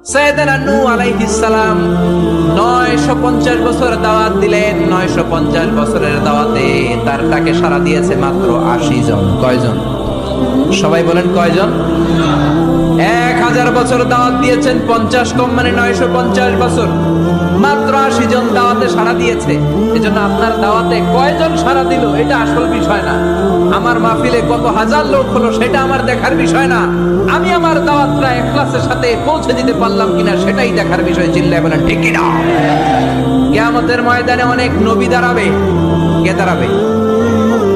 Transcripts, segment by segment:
সাইয়েদনা নূহ আলাইহিস সালাম 950 বছর দাওয়াত দিলেন। 950 বছরের দাওয়াতে তার ডাকে সাড়া দিয়েছে মাত্র 80 জন। কয়জন? সবাই বলেন কয়জন? 1000 বছর দাওয়াত দিয়েছেন, 50 কম মানে 950 বছর, মাত্র 80 জন দাওয়াতে সাড়া দিয়েছে। এজন্য আপনার দাওয়াতে কয়জন সাড়া দিল এটা আসল বিষয় না। আমার মাহফিলে কত হাজার লোক হলো সেটা আমার দেখার বিষয় না। আমি আমার দাওয়াতটা ইখলাসের সাথে পৌঁছে দিতে পারলাম কিনা সেটাই দেখার বিষয়। চিল্লায় বলেন ঠিক কিনা? কিয়ামতের ময়দানে অনেক নবী দাঁড়াবে। কে দাঁড়াবে?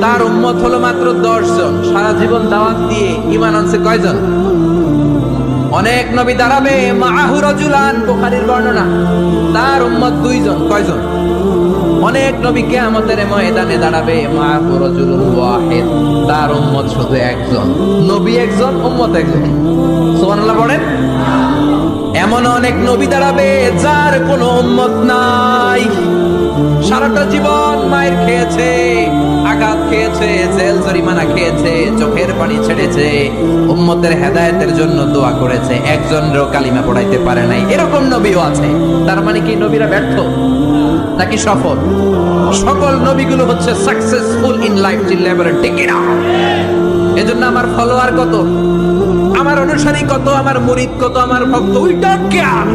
তার উম্মত হলো মাত্র 10 জন। সারা জীবন দাওয়াত দিয়ে ঈমান আনছে কয়জন? অনেক নবী দাঁড়াবে, মাআহু রাজুলান, বুখারীর বর্ণনা, তার উম্মত 2 জন। কয়জন? অনেক নবী কিয়ামতের ময়দানে দাঁড়াবে, মাআহু রাজুলুন ওয়াহিদ, তার উম্মত শুধু একজন। নবী একজন, উম্মত একজন। সুবহানাল্লাহ পড়েন। এমন অনেক নবী দাঁড়াবে যার কোনো উম্মত নাই। সারাটা জীবন মায়ের খেয়েছে, আঘাত খেয়েছে, জেল জরিমানা খেয়েছে, চোখের পানি ছেড়েছে, উম্মতের হেদায়েতের জন্য দোয়া করেছে, একজনেরও কালিমা পড়াইতে পারে নাই। এরকম নবীও আছে। তার মানে কি নবীরা ব্যর্থ নাকি সফল? সকল নবীগুলো হচ্ছে সাকসেসফুল ইন লাইফ। চিল্লায় বলেন ঠিক কিনা? এজন্য আমার ফলোয়ার কত, আমার অনুসারী কত, আমার মুরিদ কত, আমার ভক্ত, উই ডোন্ট কেয়ার।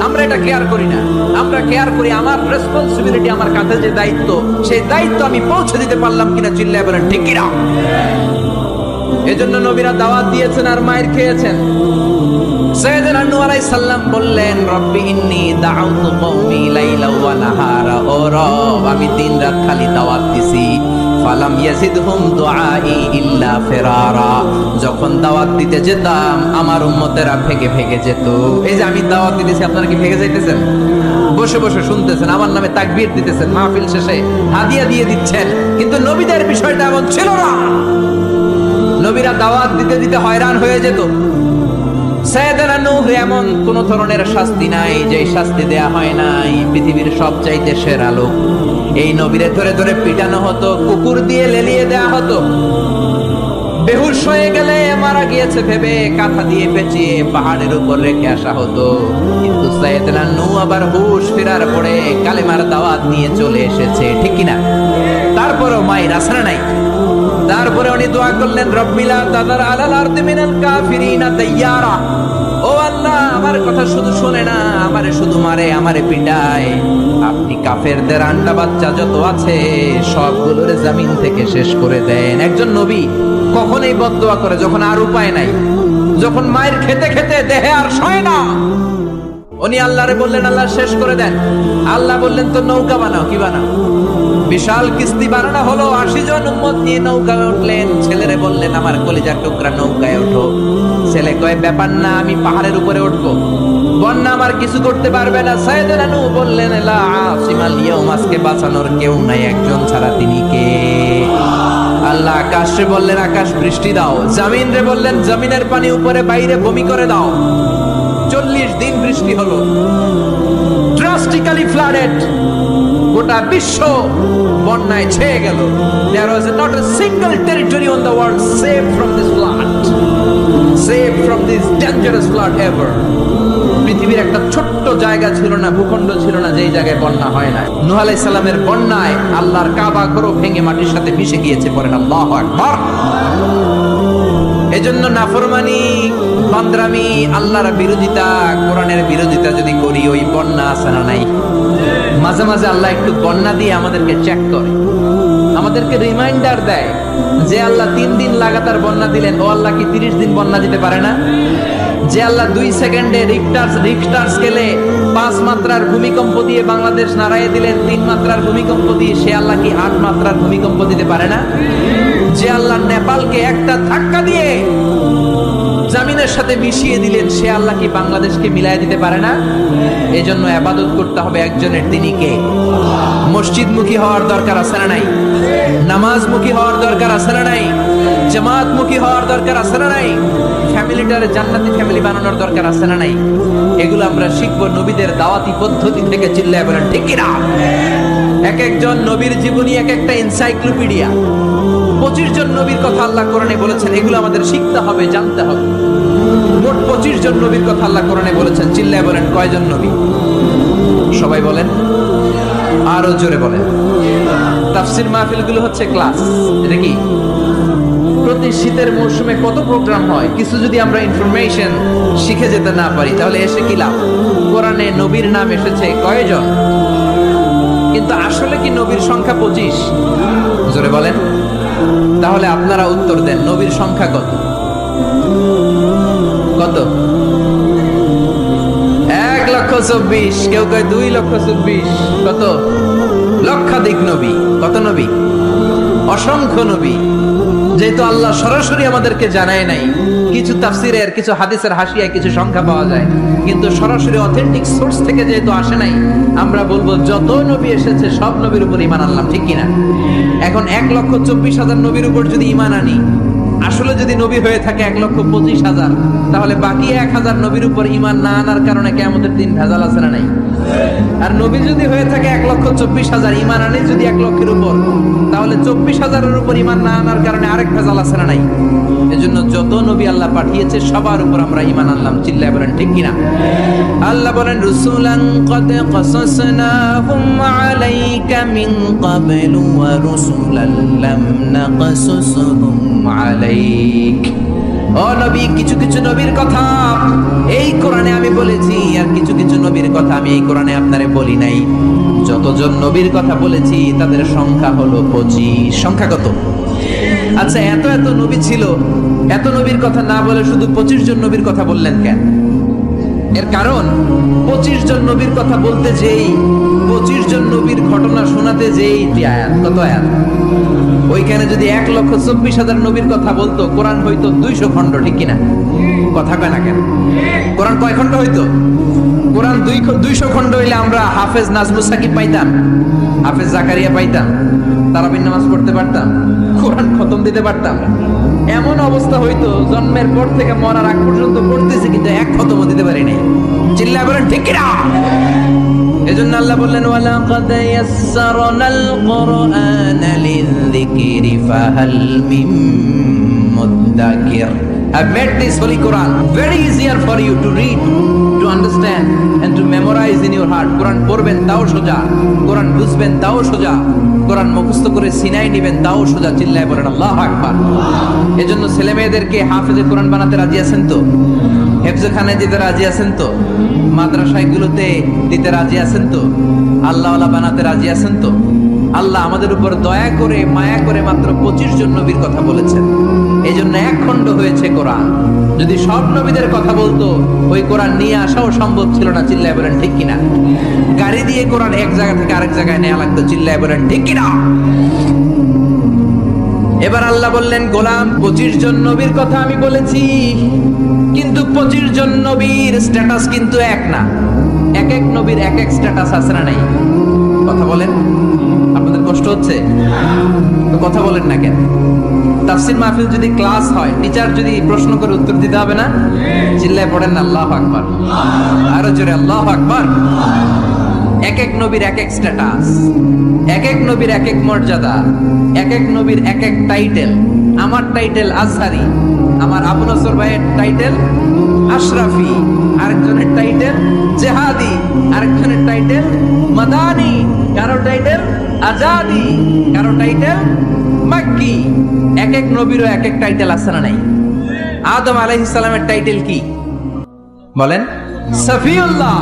আমরা এটা কেয়ার করি না। আমরা কেয়ার করি আমার রেসপন্সিবিলিটি, আমার কাঁধে যে দায়িত্ব, সেই দায়িত্ব আমি পৌঁছে দিতে পারলাম কিনা। চিল্লায় বলেন ঠিক কিনা? এজন্য নবীরা দাওয়াত দিয়েছেন আর মায়ের খেয়েছেন। সাইয়েদনা নূহ আলাইহিস সালাম বললেন, রব্বি ইন্নী দাআউতু কওমি লাইলা ওয়া নাহারা। ও রব, আমি দিন রাত খালি দাওয়াত দিছি, ফালাম ইয়াজিদহুম দুআই ইল্লা ফিরারা। যখন দাওয়াত দিতে যেতাম আমার উম্মতেরা ভেগে ভেগে যেত। এই যে আমি দাওয়াত দিতেছি, আপনারা কি ভেগে যাইতেছেন? বসে বসে শুনতেছেন, আমার নামে তাকবীর দিতেছেন, মাহফিল শেষে হাদিয়া দিয়ে দিচ্ছেন, কিন্তু নবীদের বিষয়টা এমন ছিল না। নবীরা দাওয়াত দিতে দিতে হয়রান হয়ে যেত। সাইয়েদনা নূহ এমন কোন ধরনের শাস্তি নাই যে শাস্তি দেয়া হয় নাই। পৃথিবীর সবচাইতে সেরা লোক। এই নবীরে ধরে ধরে পিটানো হতো, কুকুর দিয়ে লেলিয়ে দেয়া হতো, বেহুশ হয়ে গেলে মারা গিয়েছে ভেবে কাঁথা দিয়ে পেঁচিয়ে পাহাড়ের উপর রেখে আসা হতো। কিন্তু সাইয়েদনা নূহ আবার হুশ ফেরার পরে কালেমার দাওয়াত নিয়ে চলে এসেছে, ঠিক কিনা? তারপরও মায়ের আশরা নাই। তারপরে উনি দোয়া করলেন, রব্বিলা তাদার আলাল আরদি মিনাল কাফিরিনা দাইয়ারা। ও আল্লাহ, আমার কথা শুধু শোনে না, আমারে শুধু মারে, আমারে পিটায়। আপনি কাফেরদের আন্ডা বাচ্চা যত আছে সবগুলোরে জমিন থেকে শেষ করে দেন। একজন নবী কখনোই বদদোয়া করে যখন আর উপায় নাই, যখন মায়ের খেতে খেতে দেহে আর সয় না। উনি আল্লাহরে বললেন, আল্লাহ শেষ করে দেন। আল্লাহ বললেন, তো নৌকা বানাও। কি বানাও? বিশাল কিস্তি বানানো হলো। 80 জন উম্মত নিয়ে নৌকায় উঠলেন। ছেলেরে বললেন, আমার কলিজার টুকরা নৌকায় ওঠো। ছেলে কয়, ব্যাপার না, আমি পাহাড়ের উপরে উঠবো, বন্যা আমার কিছু করতে পারবে না। সাইয়েদনা নূহ বললেন, লা আসিমাল ইয়াউম, আজকে বাঁচানোর কেউ নাই একজন ছাড়া, তিনি কে? আল্লাহ আকাশে বললেন, আকাশ বৃষ্টি দাও। জমিন রে বললেন, জমিনের পানি উপরে বাইরে বমি করে দাও। 40 দিন বৃষ্টি হলো, ড্রাস্টিক্যালি ফ্লাডেড। গোটা বিশ্ব বন্যায় ছেয়ে গেল। There was not a single territory on the world saved from this flood, saved from this dangerous flood ever. পৃথিবীর একটা ছোট্ট জায়গা ছিল না, ভূখণ্ড ছিল না যেই জায়গায় বন্যা হয় না। নূহ আলাইহিস সালামের বন্যায় আল্লাহর কাবা ঘর ভেঙে মাটির সাথে মিশে গিয়েছে। পড়েন আল্লাহু আকবার। এজন্য নাফরমানি, বান্দরামি, আল্লাহর বিরোধিতা, কোরআনের বিরোধিতা যদি করি, ওই বন্যা আছে না নাই? মাঝে মাঝে আল্লাহ একটু বন্যা দিয়ে আমাদেরকে চেক করে, আমাদেরকে রিমাইন্ডার দেয় যে আল্লাহ 3 দিন লাগাতার বন্যা দিলেন, ও আল্লাহ কি 30 দিন বন্যা দিতে পারে না? যে আল্লাহ 2 সেকেন্ডে রিক্টার স্কেলে 5 মাত্রার ভূমিকম্প দিয়ে বাংলাদেশ নাড়াইয়ে দিলেন, 3 মাত্রার ভূমিকম্প দিয়ে, সে আল্লাহ কি 8 মাত্রার ভূমিকম্প দিতে পারে না? যে আল্লাহ নেপালকে একটা ধাক্কা দিয়ে জমিনের সাথে মিশিয়ে দিলেন, সে আল্লাহ কি বাংলাদেশকে মিলাইয়া দিতে পারে না? এই জন্য ইবাদত করতে হবে একজনের, তিনি কে? মসজিদমুখী হওয়ার দরকার আছে না নাই? নামাজমুখী হওয়ার দরকার আছে না নাই? জামাতমুখী হওয়ার দরকার আছে না নাই? ফ্যামিলিটারে জান্নাতি ফ্যামিলি বানানোর দরকার আছে না নাই? এগুলো আমরা শিখবো নবীদের দাওয়াতি পদ্ধতি থেকে। চিল্লায় বলেন ঠিক কিনা? এক একজন নবীর জীবনী এক একটা এনসাইক্লোপিডিয়া। 25 জন নবীর কথা আল্লাহ কোরআনে বলেছেন, এগুলো আমাদের শিখতে হবে, জানতে হবে। মোট 25 জন নবীর কথা আল্লাহ কোরআনে বলেছেন। চিল্লায় বলেন কয়জন নবী? সবাই বলেন, আরো জোরে বলেন। তাফসীর মাহফিলগুলো হচ্ছে ক্লাস। এটা কি প্রতি শীতের মৌসুমে কত প্রোগ্রাম হয়, কিছু যদি আমরা ইনফরমেশন শিখে যেতে না পারি তাহলে এসে কি লাভ? কোরআনে নবীর নাম এসেছে কয়জন, কিন্তু আসলে কি নবীর সংখ্যা 25? জোরে বলেন। তাহলে আপনারা উত্তর দেন, নবীর সংখ্যা কত? কত? 1,24,000। কেউ কয় 2,24,000। কত? লক্ষাধিক নবী। কত নবী? অসংখ্য নবী। যেহেতু আল্লাহ সরাসরি আমাদেরকে জানায় নাই, কিছু তাফসিরের, কিছু হাদিসের হাসিয়ায় কিছু সংখ্যা পাওয়া যায়, কিন্তু সরাসরি অথেন্টিক সোর্স থেকে যেহেতু আসে নাই, আমরা বলবো যত নবী এসেছে সব নবীর উপর ঈমান আনলাম, ঠিক কিনা? এখন 1,24,000 নবীর উপর যদি ঈমান আনি, আসলে যদি নবী হয়ে থাকে 1,25,000, তাহলে বাকি 1,000 নবীর উপর ঈমান না আনার কারণে কিয়ামতের দিন ভেজাল আছে না নাই? আর নবী যদি হয়ে থাকে 1,24,000, ঈমান আনে যদি 1 লক্ষের উপর, তাহলে 24,000-এর উপর ঈমান না আনার কারণে আরেক ভেজাল আছে না নাই? এজন্য যত নবী আল্লাহ পাঠিয়েছে সবার উপর আমরা ঈমান আনলাম। চিল্লায় বলেন ঠিক কিনা? আল্লাহ বলেন রুসুলান ক্বাদ ক্বাসাসনাহুম আলাইকা মিন ক্বাবলু ওয়া রুসুলান লাম নাকসুসহুম আলাইক। ও নবী, কিছু কিছু নবীর কথা এই কোরআনে আমি বলেছি, আর কিছু কিছু নবীর কথা আমি এই কোরআনে আপনারে বলি নাই। যতজন নবীর কথা বলেছি তাদের সংখ্যা হলো 25। সংখ্যা কত? আচ্ছা, এত এত নবী ছিল, এত নবীর কথা না বলে শুধু 25 জন নবীর কথা বললেন কেন? এর কারণ 25 জন নবীর কথা বলতে যেই, 25 জন নবীর ঘটনা শোনাতে যেই আয়াত, কত আয়াত? ওইখানে যদি 1,24,000 নবীর কথা বলতো, কোরআন হইতো 200 খণ্ড, ঠিক কিনা? কথা কয় না কেন? কোরআন কয় খণ্ড হইতো? কোরআন 200 খণ্ড হইলে আমরা হাফেজ নাজমুস সাকিব পাইতাম, হাফেজ জাকারিয়া পাইতাম, তারাবির নামাজ পড়তে পারতাম, কোরআন খতম দিতে পারতাম। এমন অবস্থা হইতো জন্মের পর থেকে মরার আগ পর্যন্ত পড়তেছি, কিন্তু এক খতমও দিতে পারি নাই। চিল্লায় বলেন ঠিক কিনা? এজন্য আল্লাহ বললেন ওয়ালাকাদ ইয়াসসারনাল কুরআনা লিযিকরি ফাহাল মিন মুদ্দাকির। I've made this holy Quran very easier for you to read, to understand and to memorize in your heart. কোরআন পড়বেন তাও সোজা, কোরআন বুঝবেন তাও সোজা, কোরআন মুখস্থ করে সিনায় নেবেন তাও সোজা। চিল্লায় বলেন আল্লাহু আকবার। এজন্য ছেলে মেয়েদেরকে হাফেজে কোরআন বানাতে রাজি আছেন তো? হেফজখানায় দিতে রাজি আছেন তো? মাদ্রাসাগুলোতে দিতে রাজি আছেন তো? আল্লাহওয়ালা বানাতে রাজি আছেন তো? আল্লাহ আমাদের উপর দয়া করে, মায়া করে মাত্র 25 জন নবীর কথা বলেছেন। এই জন্য 1 খণ্ড হয়েছে কোরআন। যদি সব নবীদের কথা বলতো, ওই কোরআন নিয়ে আসাও সম্ভব ছিল না। চিল্লায় বলেন ঠিক কিনা? গাড়ি দিয়ে কোরআন এক জায়গা থেকে আরেক জায়গায় নেওয়া লাগতো। চিল্লায় বলেন ঠিক কিনা? এবার আল্লাহ বললেন গোলাম, 25 জন নবীর কথা আমি বলেছি, কিন্তু 25 জন নবীর স্ট্যাটাস কিন্তু এক না। এক এক নবীর এক এক স্ট্যাটাস আছে না নাই? কথা বলেন। আপনাদের কষ্ট হচ্ছে তো কথা বলেন না কেন? তাফসীর মাহফিল যদি ক্লাস হয়, টিচার যদি প্রশ্ন করে উত্তর দিতে হবে না? চিল্লায় পড়েন না আল্লাহু আকবার। আরো জোরে আল্লাহু আকবার। এক এক নবীর এক এক স্ট্যাটাস, এক এক নবীর এক এক মর্যাদা, এক এক নবীর এক এক টাইটেল। আমার টাইটেল আজহারি, আমার আবু নসর ভাইয়ের টাইটেল আশরাফি, আরেকজনের টাইটেল জেহাদি, আরেকজনের টাইটেল মাদানি, কারো টাইটেল আজাদি, কারো টাইটেল মাক্কি। এক এক নবীরও এক এক টাইটেল আছে না নাই? আদম আলাইহিস সালামের টাইটেল কি বলেন? সফিউল্লাহ।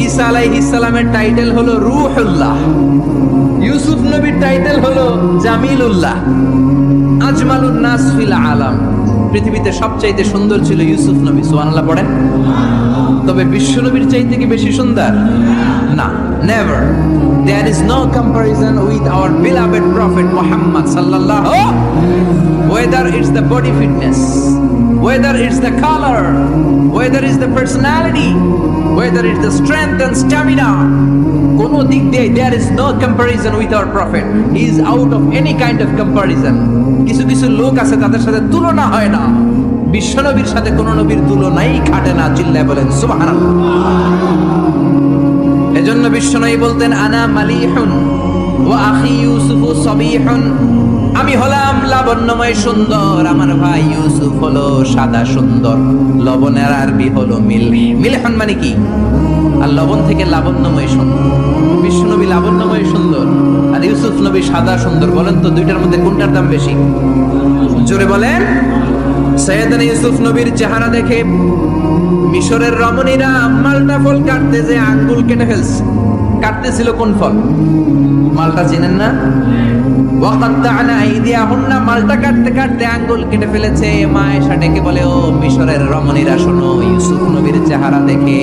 ঈসা আলাইহিস সালামের টাইটেল হলো রূহুল্লাহ। ইউসুফ নবীর টাইটেল হলো জামিলুল্লাহ। আজমালুন নাস ফিল আলাম, পৃথিবীতে সবচাইতে সুন্দর ছিল ইউসুফ নবী। সুবহানাল্লাহ পড়েন। তবে বিশ্ব নবীর চাইতে কি বেশি সুন্দর? না, never. There is no comparison with our beloved Prophet Muhammad sallallahu. Whether it's the body fitness, whether it's the color, whether it's the personality, whether it's the strength and stamina, কোনো দিক দিয়ে there is no comparison with our Prophet. He is out of any kind of comparison. কিছু কিছু লোক আছে তাদের সাথে তুলনা হয় না, বিশ্ব নবীর সাথে কোন নবীর তুলনাই খাটে না। চিল্লায় বলেন সুবহানাল্লাহ। এজন্য বিশ্বনবী বলতেন আনা মালিহুন ওয়া আখি ইউসুফু সাবিহুন। আমি হলাম লাবণ্যময় সুন্দর, আমার ভাই ইউসুফ হলো সাদা সুন্দর। লবণের আরবি হলো মিলহন, মানে কি? আর লবণ থেকে লাবণ্যময় সুন্দর। বিশ্ব নবী লাবণ্যময় সুন্দর আর ইউসুফ নবী সাদা সুন্দর। বলেন তো দুইটার মধ্যে কোনটার দাম বেশি? জোরে বলেন। সৈয়দনা ইউসুফ নবীর চেহারা দেখে মিশরের রমণীরা মালটা ফল কাটতে যে আঙ্গুল কেটে ফেলছে। কাটতেছিল কোন ফল? মালটা চিনেন না? ওয়াকাত্তা'না আইদিয়াহুন্না, মালটা কাটতে কাটতে আঙ্গুল কেটে ফেলেছে। মা এসে ডেকে বলে, ও মিশরের রমণীরা শোনো, ইউসুফ নবীর চেহারা দেখে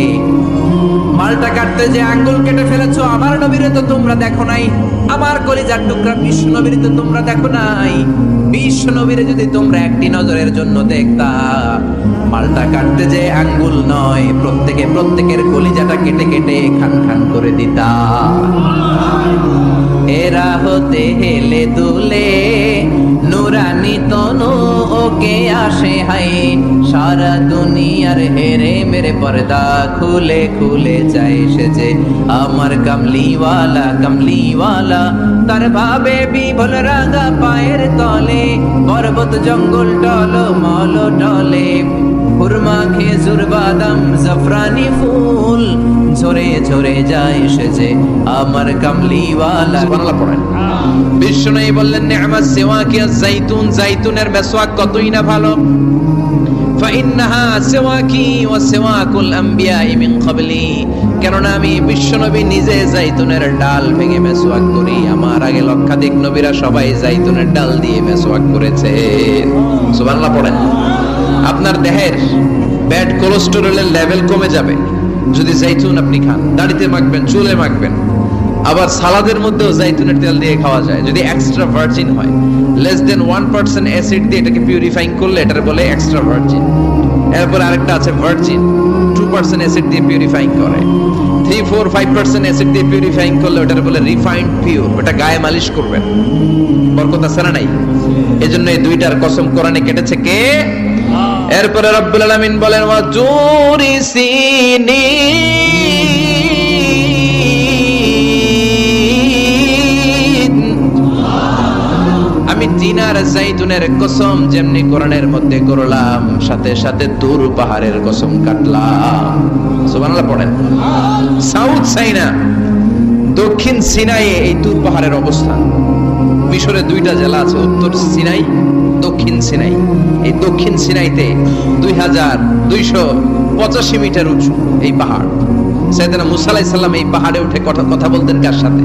মালটা কাটতে যে আঙ্গুল কেটে ফেলেছো, আমার নবীরে তো তোমরা দেখো নাই, আমার কলিজার টুকরা বিশ্ব নবীরে তো তোমরা দেখো নাই। বিশ্ব নবীরে যদি তোমরা একটি নজরের জন্য দেখতা, মালটা কাটতে যে আঙ্গুল নয়, প্রত্যেকের কলিজাটা কেটে কেটে খান খান করে দিতা। এরা হতে হেলে দুলে নুরানি তনু ওকে আসে হাই, সারা দুনিয়ার হেরে মেরে পর্দা খুলে খুলে যায় সে যে আমার কামলিওয়ালা কামলিওয়ালা। তার ভাবে বিভোল রাগা পায়ের তলে, পর্বত জঙ্গল টল মল টলে, খুরমা খেজুর বাদাম জাফরানি ফুল ঝরে ঝরে যায় সে যে আমার কামলিওয়ালা। সুবহানাল্লাহ পড়েন। বিষ্ণু বললেন, নি'মাস সিওয়াকিয়াজ জাইতুন, জাইতুনের মেসওয়াক কতই না ভালো। ফাইন্নাহা সিওয়াকি ওয়া সিওয়াকুল আমবিয়াই মিন ক্বাবলি, কেননা আমি বিশ্বনবী নিজে জাইতুনের ডাল ভেঙে মেসওয়াক করি। আমার আগে লক্ষাধিক নবীরা সবাই জাইতুনের ডাল দিয়ে মেসওয়াক করেছেন। সুবহানাল্লাহ পড়েন। আপনার দেহের ব্যাড কোলেস্টেরলের লেভেল কমে যাবে যদি জাইতুন আপনি খান। দাড়িতে মাখবেন, চুলে মাখবেন। আবার সালাদের মধ্যেও জাইতুনের তেল দিয়ে খাওয়া যায় যদি এক্সট্রা ভার্জিন হয়। লেস দেন 1% অ্যাসিড দিয়ে এটাকে পিউরিফাইং করলে এটার বলে এক্সট্রা ভার্জিন। এরপর আরেকটা আছে ভার্জিন, 2% অ্যাসিড দিয়ে পিউরিফাইং করে। 3, 4, 5% অ্যাসিড দিয়ে পিউরিফাইং করলে ওটার বলে রিফাইন্ড পিওর। ওটা গায়ে মালিশ করবেন, বরকত আছে না নাই? এজন্য এই দুইটার কসম কোরআনে কেটেছে কে? এরপরে রব্বুল আলামিন বলেন, ওয়া তুরি সিনিন, আমি তিন আর জাইতুনের কসম যেমনি কোরআনের মধ্যে করলাম, সাথে সাথে তুর পাহাড়ের কসম কাটলাম। সুবহানাল্লাহ পড়েন। সাউথ সাইনা, দক্ষিণ সিনাইয়ে এই তুর পাহাড়ের অবস্থান। মিশরে দুইটা জেলা আছে, উত্তর সিনাই, দক্ষিণ সিনাই। এই দক্ষিণ সিনাইতে 2285 মিটার উঁচু এই পাহাড়। সাইয়েদনা মুসা আলাইহিস সালাম এই পাহাড়ে উঠে কথা বলতেন কার সাথে?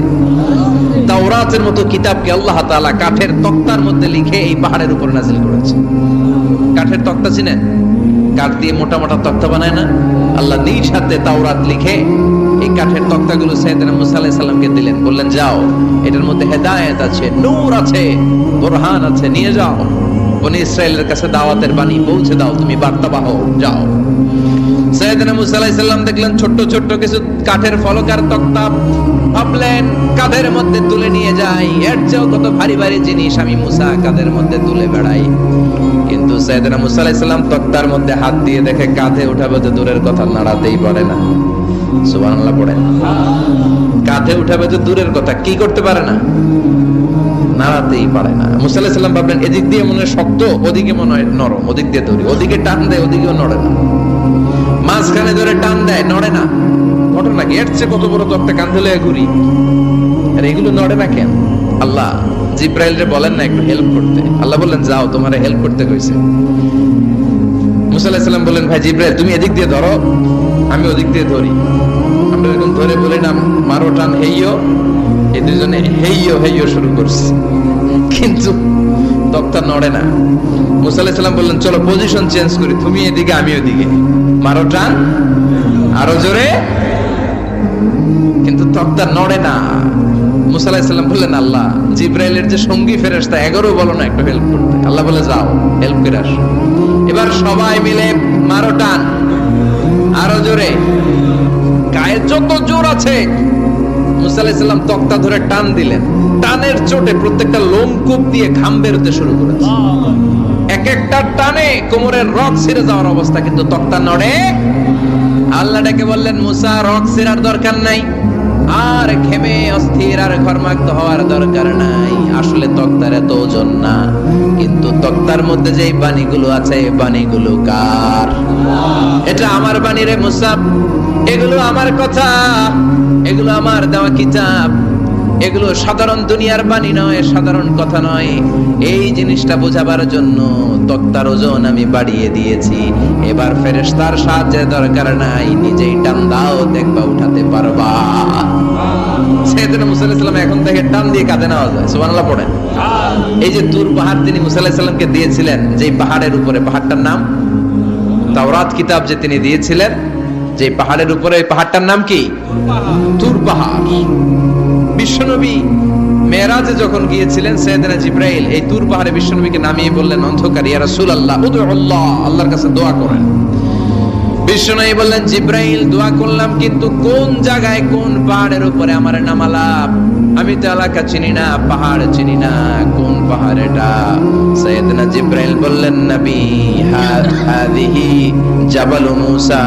তাওরাতের মতো কিতাবকে আল্লাহ তাআলা কাঠের তক্তার মধ্যে লিখে এই পাহাড়ের উপর নাজিল করেছে। কাঠের তক্তা চিনেন? কাঠ দিয়ে মোটা মোটা তক্তা বানায় না? আল্লাহ নিজ হাতে তাওরাত লিখে এই কাঠের তক্তাগুলো সাইয়েদনা মুসা আলাইহিস সালামকে দিলেন। বললেন, যাও, এটার মধ্যে হেদায়েত আছে, নূর আছে, বুরহান আছে, নিয়ে যাও, বনি ইসরাইলের কাছে দাওয়াতের বাণী পৌঁছে দাও, তুমি বার্তাবাহ, যাও। সাইয়েদনা মুসা আলাইহিস সালাম দেখলেন ছোট্ট ছোট্ট কিছু কাঠের ফলকার তক্তা, ভাবলেন কাঁধের মধ্যে তুলে নিয়ে যাই, এর চেয়েও কত ভারী ভারী জিনিস আমি মুসা কাঁধের মধ্যে তুলে বেড়াই। কিন্তু সাইয়েদনা মুসা আলাইহিস সালাম তক্তার মধ্যে হাত দিয়ে দেখে কাঁধে উঠাবে তো দূরের কথা, নাড়াতেই পারে না। সুবহানাল্লাহ পড়েন। কাঁধে উঠাবে তো দূরের কথা, কি করতে পারে না? নাড়াতেই পারে না। মুসা আলাইহিস সালাম ভাবলেন, এদিক দিয়ে মনে হয় শক্ত, ওদিকে মনে হয় নরম, ওদিক দিয়ে ধরি, ওদিকে টান দেয়, ওদিকেও নড়ে না, মাঝখানে ধরে টান দেয়, নড়ে না। ঘটনা কি? এর চেয়ে কত বড় তক্তা কাঁধে লয়ে ঘুরি, আর এগুলো নড়ে না কেন? আল্লাহ জিব্রাইলরে বলেন না একটু হেল্প করতে? আল্লাহ বললেন, যাও, তোমারে হেল্প করতে কইছে। মুসা আলাইহিস সালাম বললেন, ভাই জিব্রাইল, তুমি এদিক দিয়ে ধরো, আমি ওদিক দিয়ে ধরি। আমরা এরকম ধরে বলি না, মারো টান হেইয়ো। এই দুজনে হেইয়ো হেইয়ো শুরু করছে, কিন্তু তক্তা নড়ে না। মুসা আলাইহিস সালাম বললেন, চলো পজিশন চেঞ্জ করি, তুমি এদিকে আমি ওদিকে, মারো টান আরো জোরে, কিন্তু তক্তা নড়ে না। মুসা আলাইহিস সালাম বললেন, আল্লাহ জিব্রাইলের যে সঙ্গী ফেরেশতা 11 বলো না একটু হেল্প করতে। আল্লাহ বলে, যাও, হেল্প করে আসো। এবার সবাই মিলে মারো টান আরো জোরে, গায়ে যত জোর আছে। মুসা আলাইহিস সালাম তক্তা ধরে টান দিলেন, টানের চোটে প্রত্যেকটা লোমকূপ দিয়ে ঘাম বেরোতে শুরু করেছে। এক একটা টানে কোমরের রগ ছিঁড়ে যাওয়ার অবস্থা, কিন্তু তক্তা নড়ে। আল্লাহ ডেকে বললেন, মুসা, রগ ছিঁড়ার দরকার নাই, আর ঘেমে অস্থির আর ঘর্মাক্ত হওয়ার দরকার নাই। আসলে তক্তার এত ওজন না, কিন্তু তক্তার মধ্যে যে বাণীগুলো আছে বাণীগুলো কার? এটা আমার বাণী রে মুসাব, এগুলো আমার কথা, এগুলো আমার দেওয়া কিতাব, এগুলো সাধারণ দুনিয়ার বাণী নয়, সাধারণ কথা নয়। এই জিনিসটা বোঝাবার জন্য তক্তার ওজন আমি বাড়িয়ে দিয়েছি। এবার ফেরেশতার সাহায্যের দরকার নাই, নিজেই টান দাও, দেখবা উঠাতে পারবা। সাইয়েদনা মুসা আলাইহিস সালাম এখন থেকে টান দিয়ে কাঁধে নেওয়া যায়। সুবহানাল্লাহ পড়েন। এই যে তুর পাহাড় তিনি মুসা আলাইহিস সালামকে দিয়েছিলেন, যে পাহাড়ের উপরে, পাহাড়টার নাম তাওরাত কিতাব যে তিনি দিয়েছিলেন, যে পাহাড়ের উপরে, এই পাহাড়টার নাম কি? তুর পাহাড়। বিশ্বনবী মেরাজে যখন গিয়েছিলেন, সাইয়েদনা জিবরাইল এই তুর পাহাড়ে বিশ্বনবীকে নামিয়ে বললেন, অন্ধকার, ইয়া রাসূলুল্লাহ উদুল্লাহ, আল্লাহর কাছে দোয়া করেন। বিশ্বনবী বললেন, জিবরাইল দোয়া করলাম, কিন্তু কোন জায়গায় কোন পাহাড়ের উপরে আমার নামালাম? আমি তো এলাকা চিনি না, পাহাড় চিনি না, কোন পাহাড় এটা? সাইয়েদনা জিবরাইল বললেন, নবী হাদিহি জাবাল মুসা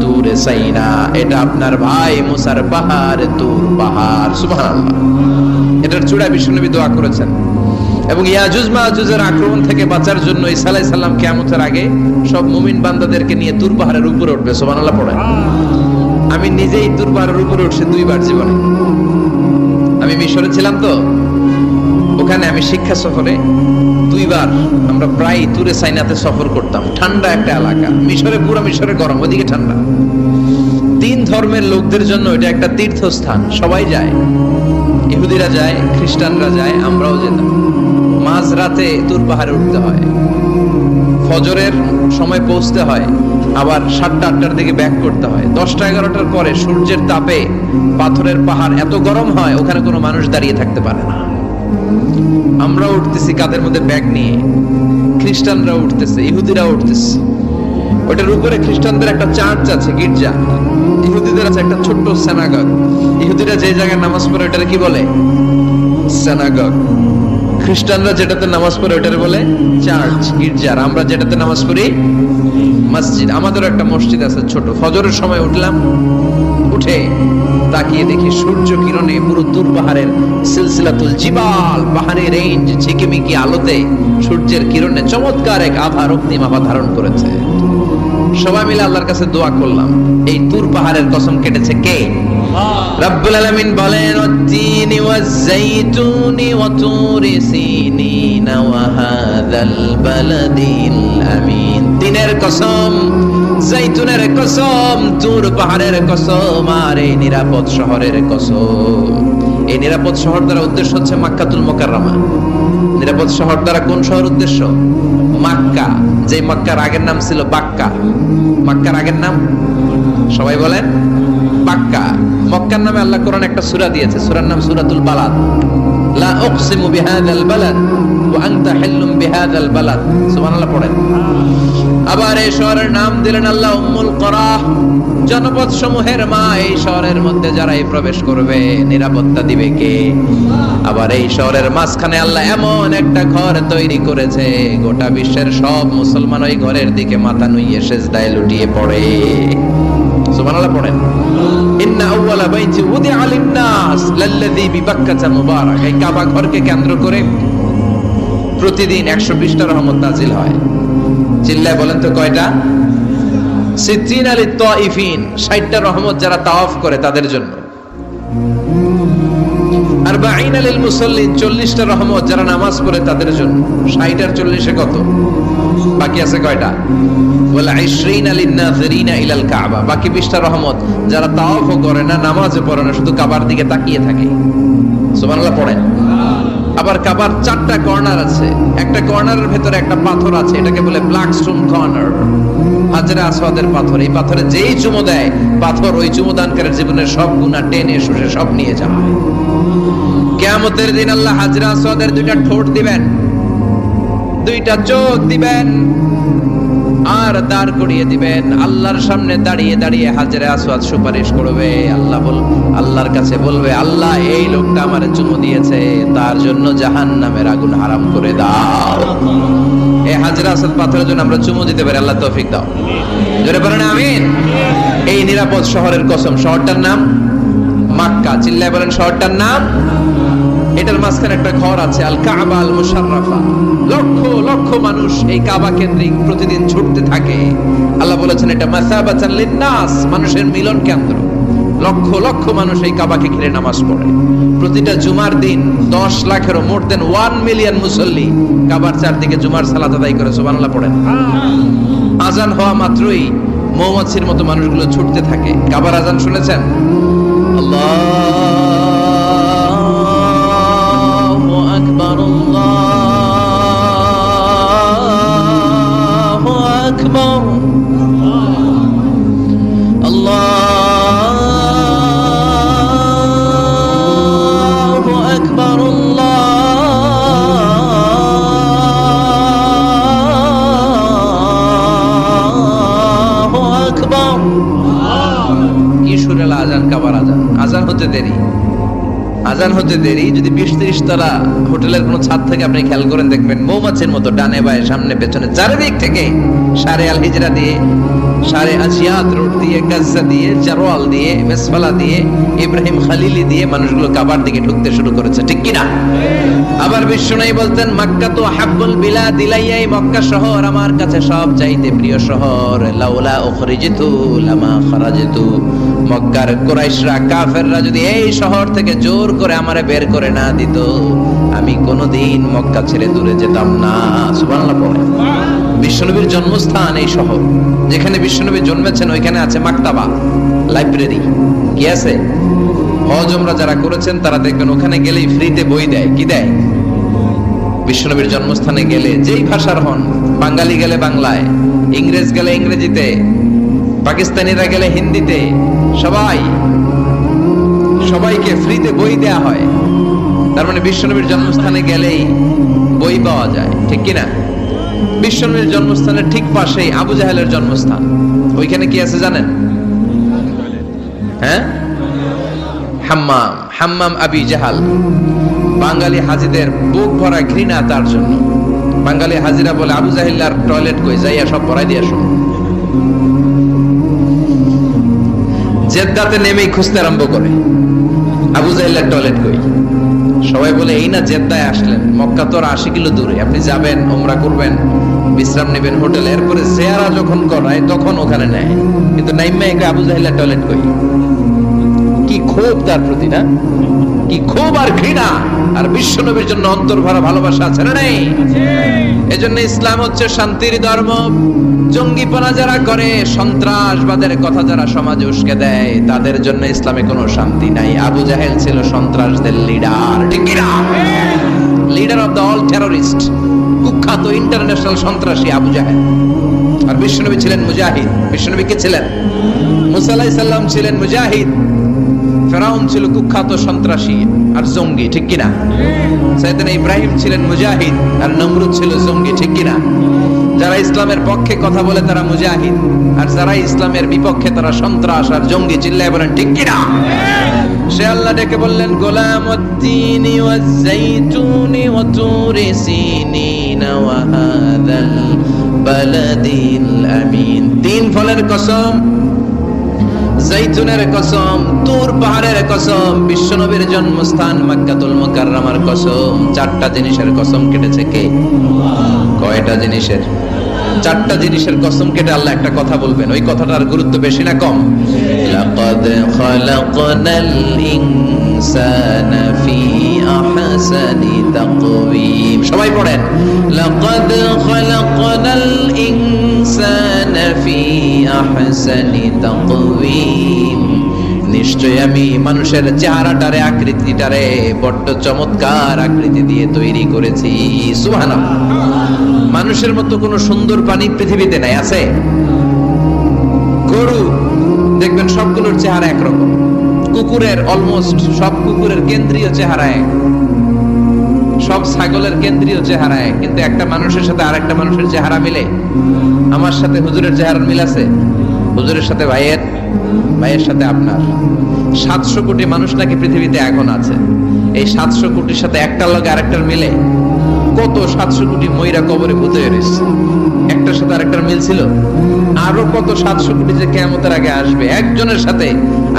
তুরে সাইনা, এটা আপনার ভাই মুসার পাহাড়, তুর পাহাড়। সুবহানাল্লাহ। এটার চূড়ায় বিশ্বনবী দোয়া করেছেন। এবং ইয়াজুজ মাজুজের আক্রমণ থেকে বাঁচার জন্য ঈসা আলাইহিস সালাম কিয়ামতের আগে সব মুমিন বান্দাদেরকে নিয়ে তুর পাহাড়ের উপরে উঠবে। সুবহানাল্লাহ পড়ে। আমি নিজেই তুর পাহাড়ের উপরে উঠছি 2 বার জীবনে। আমি মিশরে ছিলাম তো, ওখানে আমি শিক্ষা সফরে 2 বার আমরা প্রায় তুরে সাইনাতে সফর করতাম। ঠান্ডা একটা এলাকা, মিশরে, পুরো মিশরে গরম, ওদিকে ঠান্ডা। 3 ধর্মের লোকদের জন্য এটা একটা তীর্থস্থান, সবাই যায়, ইহুদিরা যায়, খ্রিস্টানরা যায়, আমরাও যেতাম। মাঝরাতে তুর পাহাড়ে উঠতে হয়, ফজরের সময় পৌঁছতে হয়, আবার 7টা-8টার দিকে ব্যাক করতে হয়। 10টা-11টার পরে সূর্যের তাপে পাথরের পাহাড় এত গরম হয়, ওখানে কোনো মানুষ দাঁড়িয়ে থাকতে পারে না। আমরা উঠতেছি কাঁধের মধ্যে ব্যাগ নিয়ে, খ্রিস্টানরা উঠতেছে, ইহুদিরা উঠতেছে। ওটার উপরে খ্রিস্টানদের একটা চার্চ আছে, গির্জা, ইহুদিদের আছে একটা ছোট্ট সিনাগগ। ইহুদিরা যে জায়গায় নামাজ পড়ে ওটারে কি বলে? সিনাগগ। খ্রিস্টানরা যেটাতে নামাজ পড়ে ওটারে বলে চার্চ, গির্জা। আর আমরা যেটাতে নামাজ পড়ি মসজিদ। আমাদের একটা মসজিদ আছে ছোট। ফজরের সময় উঠলাম, উঠে তাকিয়ে দেখি সূর্য কিরণে পুরো তুর পাহাড়ের সিলসিলাতুল জিবাল, পাহাড়ের রেঞ্জ ঝিকিমিকি আলোতে সূর্যের কিরণে চমৎকার এক আভা, রক্তিম আভা ধারণ করেছে। সবাই মিলে আল্লাহর কাছে দোয়া করলাম। এই তুর পাহাড়ের কসম কেটেছে কে? রব্বুল আলামিন বলেন, ওয়াত-তিনি ওয়াজ-যাইতুনি ওয়া তুরি সিনিনা ওয়া হাযাল বালাদিল আমিন। তিনের কসম, যাইতুনের কসম, তুর পাহাড়ের কসম, আর এই নিরাপদ শহরের কসম। এই নিরাপদ শহর দ্বারা উদ্দেশ্য হচ্ছে মক্কাতুল মুকাররমা। নিরাপদ শহর দ্বারা কোন শহর উদ্দেশ্য? মক্কা। যে মক্কার আগের নাম ছিল বাক্কা। মক্কার আগের নাম সবাই বলেন বাক্কা। মক্কার নামে আল্লাহ কোরআন একটা সূরা দিয়েছে, সূরার নাম সূরাতুল বালাদ। লা উকসিমু বিহাযাল বালাদ ওয়া আনতা হিল্লুম বিহাযাল বালাদ। সুবহানাল্লাহ পড়েন। আবার এই শহরের নাম দিলেন আল্লাহ উম্মুল কুরা, জনপদ সমূহের মা। এই শহরের মধ্যে যারাই প্রবেশ করবে নিরাপত্তা দিবে কে? আবার এই শহরের মাঝখানে আল্লাহ এমন একটা ঘর তৈরি করেছে, গোটা বিশ্বের সব মুসলমান ওই ঘরের দিকে মাথা নুইয়ে সিজদায় লুটিয়ে পড়ে। সুবহানাল্লাহ পড়েন। ইন্না আউওয়ালা বাইতি উদিআ লিন-নাস লাল্লাযী বিবাক্কাতা মুবারাক। এই কাবা ঘরকে কেন্দ্র করে প্রতিদিন 120টা রহমত নাজিল হয়। চিল্লায় বলেন তো কয়টা? 60 লিত-তাইফিন, 60টা রহমত যারা তাওয়াফ করে তাদের জন্য। 40 লিল মুসাল্লিন, 40টা রহমত যারা নামাজ পড়ে তাদের জন্য। 60 আর 40 কত? বাকি আছে কয়টা? ওয়াল 20 লিন-নাযিরিনা ইলাল কাবা, বাকি 20টা রহমত যারা তাওয়াফও করে না, নামাজও পড়ে না, শুধু কাবার দিকে তাকিয়ে থাকে। সুবহানাল্লাহ পড়েন। আবার কাবার 4টা কর্নার আছে, একটা কর্নারের ভেতরে একটা পাথর আছে, এটাকে বলে ব্ল্যাক স্টোন কর্নার, হাজরে আসওয়াদের পাথর। এই পাথরে যেই চুমো দেয়, পাথর ওই চুমোদানকারীর জীবনের সব গুনাহ টেনে শুষে সব নিয়ে যায়। কিয়ামতের দিন আল্লাহ হাজরে আসওয়াদের 2টা ঠোঁট দিবেন, 2টা চোখ দিবেন, আর দাঁড় করিয়ে দিবেন। আল্লাহর সামনে দাঁড়িয়ে দাঁড়িয়ে হাজরে আসওয়াদ সুপারিশ করবে। আল্লাহর কাছে বলবে, আল্লাহ এই লোকটা আমার চুমু দিয়েছে, তার জন্য জাহান্নামের আগুন হারাম করে দাও। এই হাজরে আসওয়াদ পাথরের জন্য আমরা চুমু দিতে পারি, আল্লাহ তৌফিক দাও। জোরে বলেন আমিন। এই নিরাপদ শহরের কসম, শহরটার নাম মক্কা। চিল্লায় বলেন শহরটার নাম। এটার মাঝখানে একটা ঘর আছে, আল কাবা আল মুশাররাফা। লক্ষ লক্ষ মানুষ এই কাবা কেন্দ্রিক প্রতিদিন ছুটতে থাকে। আল্লাহ বলেছেন এটা মাসাবাতান লিন্নাস, মানুষের মিলন কেন্দ্র। লক্ষ লক্ষ মানুষ এই কাবাকে ঘিরে নামাজ পড়ে। প্রতিটা জুমার দিন 10 লাখেরও মোর দেন 1 মিলিয়ন মুসল্লি কাবার চারদিকে জুমার সালাত আদায় করে সুবহানাল্লাহ পড়েন। আজান হওয়া মাত্রই মৌমাছির মতো মানুষগুলো ছুটতে থাকে। কাবার আজান শুনেছেন? আল্লাহু আকবার, আল্লাহু আকবার, আল্লাহু আকবার, আল্লাহু আকবার। কি সুরেলা আজান, কাবার আজান। আজান হতে দেরি, আজান হতে দেরি। যদি 20-30 তলা হোটেলের কোনো ছাদ থেকে আপনি খেয়াল করেন, দেখবেন মৌমাছির মতো ডানে বায়ে সামনে পেছনে চারিদিক থেকে সারে আল হিজরা দিয়ে, সারে আজিয়াত রোড দিয়ে, গাজ্জা দিয়ে, জারওয়াল দিয়ে, মেসফালা দিয়ে, ইব্রাহিম খালিলি দিয়ে মানুষগুলো কাবার দিকে ঢুকতে শুরু করেছে, ঠিক কিনা? আবার বিশ্বনবী বলতেন মক্কা তো হাব্বুল বিলাদ ইলাইয়া, মক্কা শহর আমার কাছে সব চাইতে প্রিয় শহর। লাউলা উখরিজিতু লামা খারাজিতু, মক্কার কুরাইশরা কাফেররা যদি এই শহর থেকে জোর করে আমারে বের করে না দিত, আমি কোনোদিন মক্কা ছেড়ে দূরে যেতাম না। সুবহানাল্লাহ পড়ে। বিশ্বনবীর জন্মস্থান এই শহর, যেখানে বিশ্বনবী জন্মেছেন ওইখানে আছে মাকতাবা, লাইব্রেরি। কি আছে? হজ উমরা যারা করেছেন তারা দেখবেন ওখানে গেলেই ফ্রিতে বই দেয়। কি দেয়? বিশ্বনবীর জন্মস্থানে গেলে যেই ভাষার হন, বাঙালি গেলে বাংলায়, ইংরেজ গেলে ইংরেজিতে, পাকিস্তানিরা গেলে হিন্দিতে, সবাইকে ফ্রিতে বই দেয়া হয়। তার মানে বিশ্বনবীর জন্মস্থানে গেলেই বই পাওয়া যায়, ঠিক কিনা? বিশ্বনবীর জন্মস্থানের ঠিক পাশেই আবু জাহেলের জন্মস্থান। ওইখানে কি আছে জানেন? হ্যাঁ, হাম্মাম, হাম্মাম আবি জাহাল। বাঙালি হাজিদের বুক ভরা ঘৃণা তার জন্য। বাঙালি হাজিরা বলে আবু জাহিল্লার টয়লেট কই, যাইয়া সব পরাই দিয়ে আসো। জেদ্দাতে নেমেই খুঁজতে আরম্ভ করে আবু জাহিল্লার টয়লেট কই। সবাই বলে এই না জেদ্দায় আসলেন, মক্কা তো 80 কিলো দূরে, আপনি যাবেন, উমরা করবেন, বিশ্রাম নেবেন হোটেলে, এরপরে জিয়ারা যখন করায় তখন ওখানে নেয়। কিন্তু নাইম্মা একে আবু জাহিল্লার টয়লেট কই। কি ক্ষোভ তার প্রতি, না? কি ক্ষোভ আর ঘৃণা। আর বিশ্বনবীর জন্য অন্তর ভরা ভালোবাসা আছে না নেই? এজন্য ইসলাম হচ্ছে শান্তির ধর্ম। জঙ্গিপনা যারা করে, সন্ত্রাসবাদের কথা যারা সমাজে উস্কে দেয়, তাদের জন্য ইসলামে কোনো শান্তি নাই। আবু জাহেল ছিল সন্ত্রাসদের লিডার, ঠিক কি না? Leader of the all terrorist, কুখ্যাত ইন্টারন্যাশনাল সন্ত্রাসী আবু জাহেল। আর বিশ্বনবী ছিলেন মুজাহিদ। বিশ্বনবী কে ছিলেন? মুসা আলাইহিস সালাম ছিলেন মুজাহিদ। ফেরাউন ছিল কুখ্যাত সন্ত্রাসী আর জঙ্গি, ঠিক কিনা? সাইয়েদনা ইব্রাহিম ছিলেন মুজাহিদ আর নমরুদ ছিল জঙ্গি, ঠিক কিনা? যারা ইসলামের পক্ষে কথা বলে তারা মুজাহিদ, আর যারা ইসলামের বিপক্ষে তারা সন্ত্রাস আর জঙ্গি। চিল্লায় বলেন ঠিক কিনা? সে আল্লাহ ডেকে বললেন গোলামুদ্দিনি ওয়াজ-যাইতুনি ওয়া তুরি সিনিন ওয়া হাযাল বালাদিল আমিন। 3 ফলের কসম, জাইতুনের কসম, তুর পাহাড়ের কসম, বিশ্বনবীর জন্মস্থান মক্কাতুল মুকাররমার কসম। 4টা জিনিসের কসম কেটেছে কে? কয়টা জিনিসের? 4টা জিনিসের কসম কেটে আল্লাহ একটা কথা বলবেন। ওই কথাটার গুরুত্ব বেশি না কম? লাকাদ খালাকনাল ইনসানা ফি আহসানি তাকওয়িম। সবাই পড়েন, লাকাদ খালাকনাল ইনসানা ফি আহসানি তাকওয়িম। নিশ্চয় আমি মানুষের চেহারাটারে, আকৃতিটারে বড্ড চমৎকার আকৃতি দিয়ে তৈরি করেছি। সুবহানাল্লাহ। মানুষের মতো কোন সুন্দর প্রাণী পৃথিবীতে নাই। আছে? গরু দেখবেন সবগুলোর চেহারা একরকম। কুকুরের অলমোস্ট সব কুকুরের কেন্দ্রীয় চেহারা এক, সব ছাগলের কেন্দ্রীয় চেহারা এক। কিন্তু একটা মানুষের সাথে আরেকটা মানুষের চেহারা মিলে? আমার সাথে হুজুরের চেহারার মিল আছে, হুজুরের সাথে ভাইয়ের, ভাইয়ের সাথে আপনার। 700 কোটি মানুষ নাকি পৃথিবীতে এখন আছে। এই 700 কোটির সাথে একটার লগে আরেকটার মিলে? কত 700 কোটি ময়রা কবরে ভূত হয়ে রয়েছে, একটার সাথে আরেকটার মিল ছিল। আরো কত 700 কোটি যে কিয়ামতের আগে আসবে, একজনের সাথে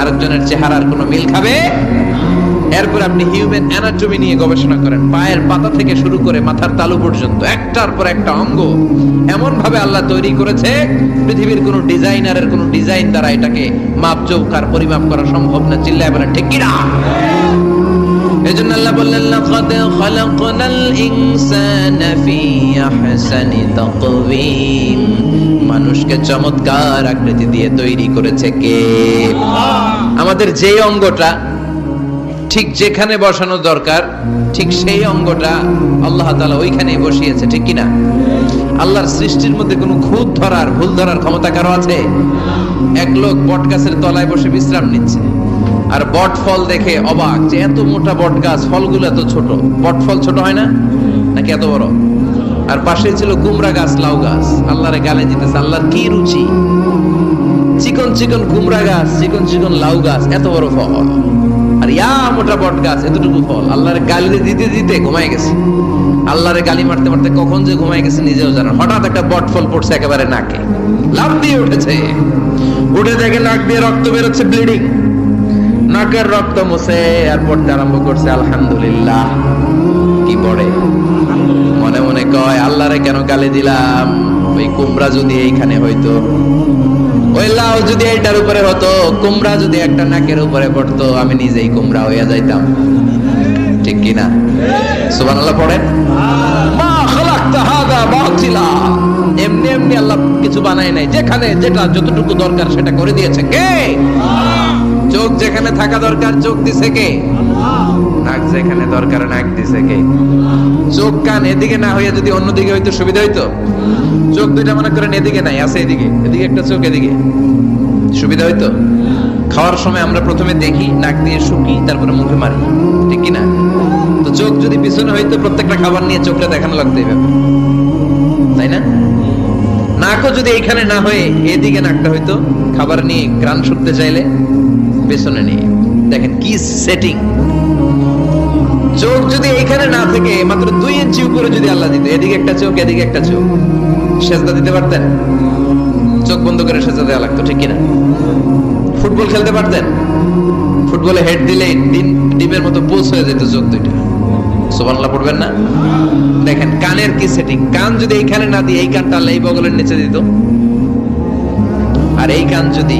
আরেকজনের চেহারার কোনো মিল খাবে। এরপর আপনি হিউম্যান অ্যানাটমি নিয়ে গবেষণা করেন, পায়ের পাতা থেকে শুরু করে মাথার তালু পর্যন্ত একটার পর একটা অঙ্গ এমন ভাবে আল্লাহ তৈরি করেছে, পৃথিবীর কোনো ডিজাইনারের কোনো ডিজাইন দ্বারা এটাকে মাপজোক আর পরিমাপ করা সম্ভব না। চিল্লায় বলেন ঠিক কিনা? এজন্য আল্লাহ বললেন লাকাদ খালাকনাল ইনসানা ফি আহসানি তাকওয়িম, মানুষকে চমৎকার আকৃতি দিয়ে তৈরি করেছে কে? আমাদের যে অঙ্গটা ঠিক যেখানে বসানো দরকার ঠিক সেই অঙ্গটা আল্লাহ তাআলা ওইখানেই বসিয়েছে, ঠিক কিনা? আল্লাহর সৃষ্টির মধ্যে কোনো খুঁত ধরার ভুল ধরার ক্ষমতা কারো আছে? এক লোক বট গাছের তলায় বসে বিশ্রাম নিচ্ছে আর বট ফল দেখে অবাক যে এত মোটা বট গাছ, ফলগুলো এত ছোট। বট ফল ছোট হয় না নাকি এত বড়? আর পাশে ছিল কুমড়া গাছ, লাউ গাছ। আল্লাহরে গালে দিতেছে, আল্লাহর কি রুচি! চিকন চিকন কুমড়া গাছ, চিকন চিকন লাউ গাছ, এত বড় ফল, আর ইয়া মোটা বট গাছ, এতটুকু ফল। আল্লাহরে গালি দিতে দিতে ঘুমায় গেছে। আল্লাহরে গালি মারতে মারতে কখন যে ঘুমায় গেছে নিজেও জানেন। হঠাৎ একটা বট ফল পড়ছে একেবারে নাকে, লাফ দিয়ে উঠেছে। উঠে দেখে নাক দিয়ে রক্ত বেরোচ্ছে, ব্লিডিং। নাকের রক্ত মুছে আর পড়তে আরম্ভ করছে আলহামদুলিল্লাহ। কি পড়ে? মনে মনে কয় আল্লাহরে কেন গালি দিলাম? ওই কুমড়া যদি এইখানে হইতো, ওই লাউ যদি এইটার উপরে হতো, কুমড়া যদি একটা নাকের উপরে পড়তো, আমি নিজেই কুমড়া হইয়া যাইতাম, ঠিক কিনা? সুবহানাল্লাহ পড়েন। মা খালাকতা হাযা বাতিলা, এমনি এমনি আল্লাহ কিছু বানায় নাই, যেখানে যেটা যতটুকু দরকার সেটা করে দিয়েছে কে? চোখ যেখানে থাকা দরকার চোখ দিছে কে? নাক যেখানে দরকার নাক দিছে কে? চোখ কান এদিকে না হইয়া যদি অন্যদিকে হইতো সুবিধা হইতো? চোখ দুইটা মনে করেন এদিকে নাই, আছে এদিকে, এদিকে একটা চোখ, এদিকে, সুবিধা হইতো? খাওয়ার সময় আমরা প্রথমে দেখি, নাক দিয়ে শুকি, তারপরে মুখে মারি, ঠিক কিনা? তো চোখ যদি পিছনে হইতো প্রত্যেকটা খাবার নিয়ে চোখটা দেখানো লাগতো এইভাবে, তাই না? নাকও যদি এইখানে না হয়ে এদিকে নাকটা হইতো, খাবার নিয়ে গ্রান শুকতে চাইলে পেছনে নিয়ে। দেখেন কি সেটিং! চোখ যদি এইখানে না থেকে মাত্র 2 ইঞ্চি উপরে যদি আল্লাহ দিত, এদিকে একটা চোখ এদিকে একটা চোখ, সেজদা দিতে পারতেন? চোখ বন্ধ করে সেজদা দেওয়া লাগতো, ঠিক কিনা? ফুটবল খেলতে পারতেন? ফুটবলে হেড দিলে ডিমের মতো পোজ হয়ে যেত চোখ দুইটা। সুবহানাল্লাহ পড়বেন না? দেখেন কানের কি সেটিং! কান যদি এইখানে না দিয়ে এই কানটা আল্লাহ এই বগলের নিচে দিত, আর এই কান যদি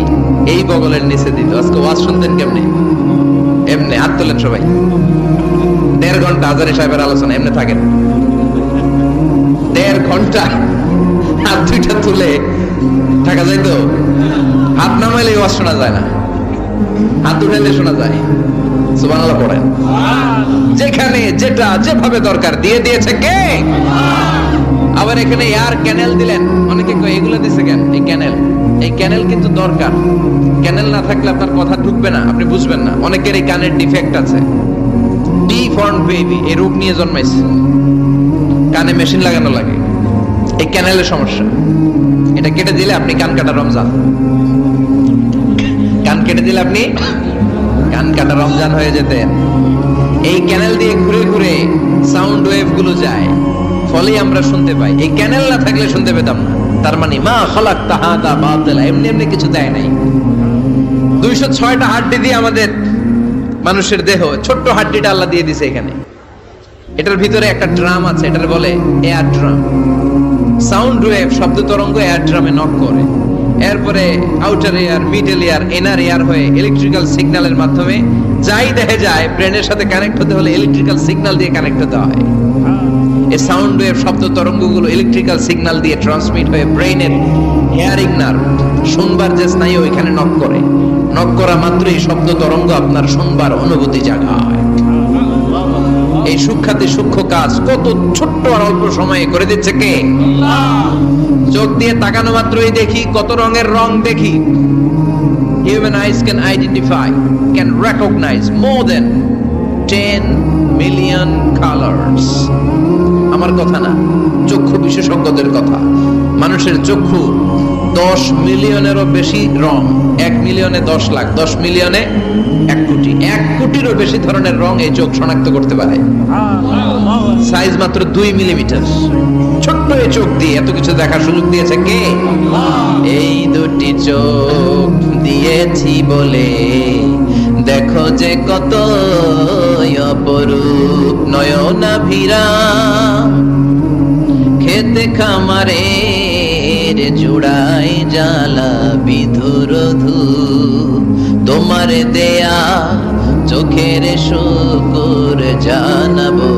এই বগলের নিচে দিত, আজকে ওয়াজ শুনতেন কেমনে? এমনি। হাত তোলেন সবাই। 1.5 ঘন্টা আজারি সাহেবের আলোচনা এমনি থাকেন, 1.5 ঘন্টা হাত দুইটা তুলে থাকা যায় তো? হাত নামাইলে ওয়াজ শোনা যায় না, হাত উঠাইলে শোনা যায়। সুবহানাল্লাহ পড়েন। যেখানে যেটা যেভাবে দরকার দিয়ে দিয়েছে কে? আবার এখানে এয়ার ক্যানেল দিলেন। অনেকে কয় এগুলো দিছে কেন? এই ক্যানেল কিন্তু দরকার। ক্যানেল না থাকলে আপনার কথা ঢুকবে না, আপনি বুঝবেন না। অনেকের এই কানের ডিফেক্ট আছে, ডিফর্ম বেবি, এই রোগ নিয়ে জন্মাইছে, কানে মেশিন লাগানো লাগে, এই ক্যানেলের সমস্যা। এটা কেটে দিলে আপনি কান কাটা রমজান, কান কেটে দিলে আপনি কান কাটা রমজান হয়ে যেতেন। এই ক্যানেল দিয়ে ঘুরে ঘুরে সাউন্ড ওয়েভ গুলো যায়, ফলে আমরা শুনতে পাই। এই ক্যানেল না থাকলে শুনতে পেতাম না। তার মানে মা খালাকতা হাযা বাতিলা, এমনি এমনি কিছু দেয় নাই। 206টা হাড্ডি দিয়ে আমাদের মানুষের দেহ, ছোট্ট হাড্ডিটা আল্লাহ দিয়ে দিছে এখানে। এটার ভিতরে একটা ড্রাম আছে, এটার বলে এয়ার ড্রাম। সাউন্ড ওয়েভ, শব্দ তরঙ্গ এয়ার ড্রামে নক করে, এরপরে outer air, middle air, inner air হয়ে ইলেকট্রিক্যাল সিগন্যালের মাধ্যমে যাই দেখে যায়, ব্রেনের সাথে কানেক্ট হতে হলে ইলেকট্রিক্যাল সিগন্যাল দিয়ে কানেক্ট হতে হয়। এই সাউন্ড ওয়েভ, শব্দ তরঙ্গগুলো ইলেকট্রিক্যাল সিগন্যাল দিয়ে ট্রান্সমিট হয়ে ব্রেনের হিয়ারিং নার্ভ, শুনবার যে স্নায়ু, ওইখানে নক করে। নক করা মাত্রই শব্দ তরঙ্গ আপনার শুনবার অনুভূতি জাগায়। এই সূক্ষ্মাতি সূক্ষ্ম কাজ কত ছোট্ট আর অল্প সময়ে করে দিচ্ছে কে? চোখ দিয়ে তাকানো মাত্রই দেখি কত রঙের রং দেখি। Human eyes can identify, can recognize more than 10 million colors. আমার কথা না, চক্ষু বিশেষজ্ঞদের কথা। মানুষের চক্ষু 10 মিলিয়নেরও বেশি রং, 1 মিলিয়নে 10 লাখ, 10 মিলিয়নে 1 কোটি, 1 কোটিরও বেশি ধরনের রং এই চোখ শনাক্ত করতে পারে। সাইজ মাত্র 2 মিলিমিটার, ছোট্ট এই চোখ দিয়ে এত কিছু দেখার সুযোগ দিয়েছে কে? এই দুটি চোখ দিয়েছি বলে দেখো যে কত অপরূপ নয়নাভিরা, খেতে খামারের জুড়াই জ্বালা বিধুরধু, তোমার দেয়া চোখের শুকুর জানাবো